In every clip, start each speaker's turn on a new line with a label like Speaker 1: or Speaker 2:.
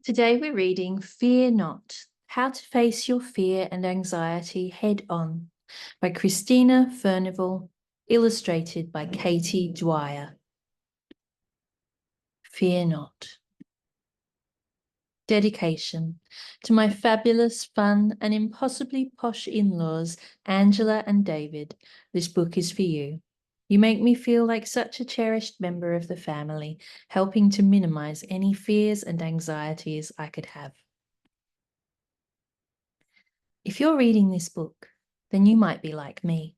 Speaker 1: Today we're reading Fear Not, How to Face Your Fear and Anxiety Head On by Christina Furnival, illustrated by Katie Dwyer. Fear Not. Dedication to my fabulous, fun and impossibly posh in-laws, Angela and David. This book is for you. You make me feel like such a cherished member of the family, helping to minimize any fears and anxieties I could have. If you're reading this book, then you might be like me,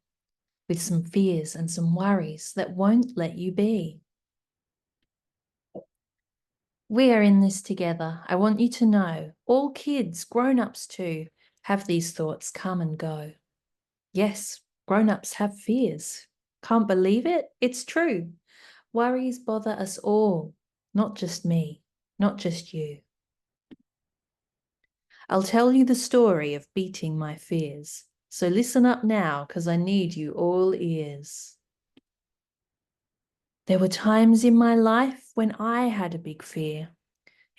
Speaker 1: with some fears and some worries that won't let you be. We are in this together. I want you to know, all kids, grown-ups too, have these thoughts come and go. Yes, grown-ups have fears. Can't believe it? It's true. Worries bother us all, not just me, not just you. I'll tell you the story of beating my fears. So listen up now, because I need you all ears. There were times in my life when I had a big fear.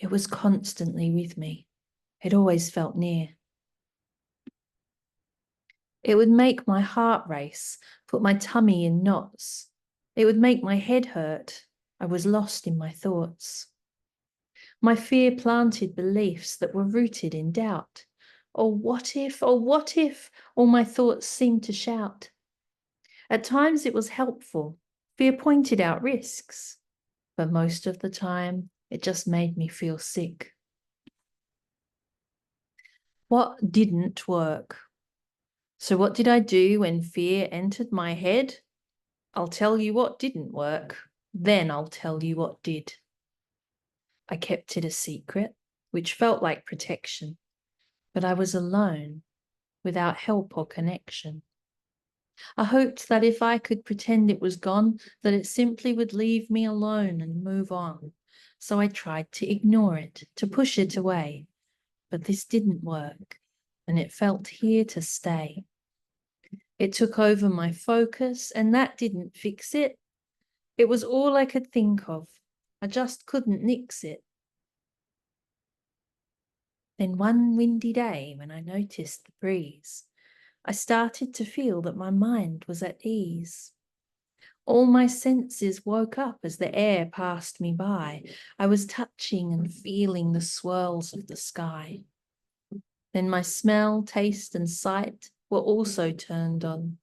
Speaker 1: It was constantly with me. It always felt near. It would make my heart race, put my tummy in knots. It would make my head hurt. I was lost in my thoughts. My fear planted beliefs that were rooted in doubt. Oh, what if? Oh, what if? All my thoughts seemed to shout. At times it was helpful. Fear pointed out risks. But most of the time, it just made me feel sick. What didn't work? So what did I do when fear entered my head? I'll tell you what didn't work. Then I'll tell you what did. I kept it a secret, which felt like protection. But I was alone, without help or connection. I hoped that if I could pretend it was gone, that it simply would leave me alone and move on. So I tried to ignore it, to push it away. But this didn't work, and it felt here to stay. It took over my focus, and that didn't fix it. It was all I could think of. I just couldn't nix it. Then one windy day, when I noticed the breeze, I started to feel that my mind was at ease. All my senses woke up as the air passed me by. I was touching and feeling the swirls of the sky. Then my smell, taste, and sight were also turned on,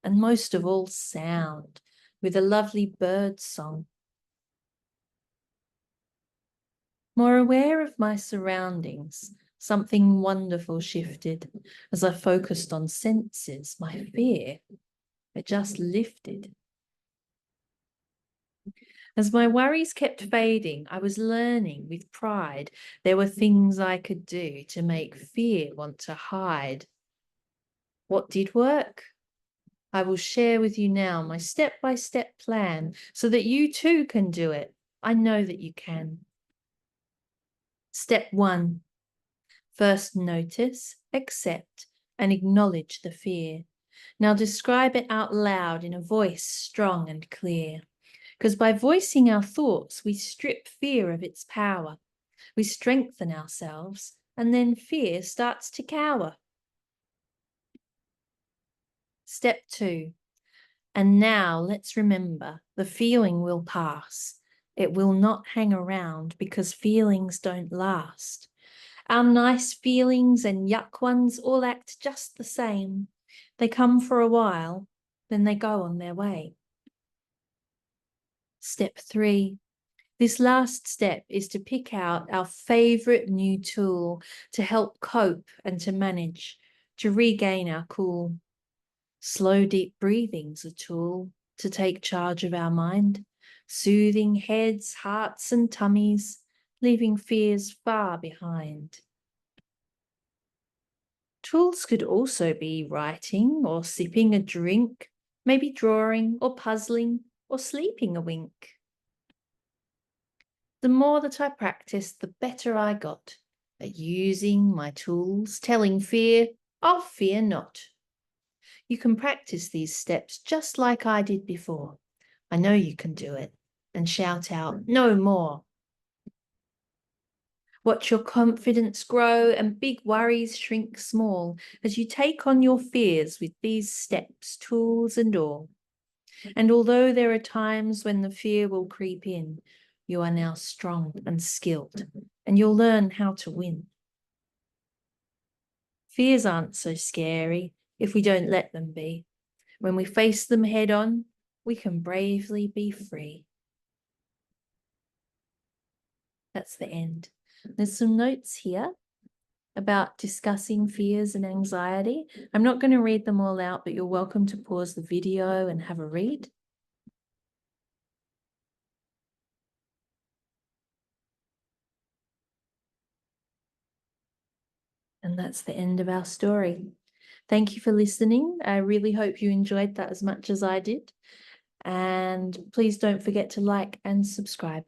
Speaker 1: and most of all sound, with a lovely bird song. More aware of my surroundings, something wonderful shifted. As I focused on senses, my fear, it just lifted. As my worries kept fading, I was learning with pride there were things I could do to make fear want to hide. What did work? I will share with you now my step-by-step plan so that you too can do it. I know that you can. Step 1. First notice, accept, and acknowledge the fear. Now describe it out loud in a voice strong and clear. Because by voicing our thoughts, we strip fear of its power. We strengthen ourselves, and then fear starts to cower. Step 2. And now let's remember, the feeling will pass. It will not hang around because feelings don't last. Our nice feelings and yuck ones all act just the same. They come for a while, then they go on their way. Step 3. This last step is to pick out our favorite new tool to help cope and to manage, to regain our cool. Slow, deep breathing's a tool to take charge of our mind, soothing heads, hearts, and tummies, leaving fears far behind. Tools could also be writing or sipping a drink, maybe drawing or puzzling or sleeping a wink. The more that I practiced, the better I got at using my tools, telling fear, "I'll fear not." You can practice these steps just like I did before. I know you can do it, and shout out, "No more." Watch your confidence grow and big worries shrink small as you take on your fears with these steps, tools and all. And although there are times when the fear will creep in, you are now strong and skilled, and you'll learn how to win. Fears aren't so scary if we don't let them be. When we face them head on, we can bravely be free. That's the end. There's some notes here about discussing fears and anxiety. I'm not going to read them all out, but you're welcome to pause the video and have a read. And that's the end of our story. Thank you for listening. I really hope you enjoyed that as much as I did. And please don't forget to like and subscribe.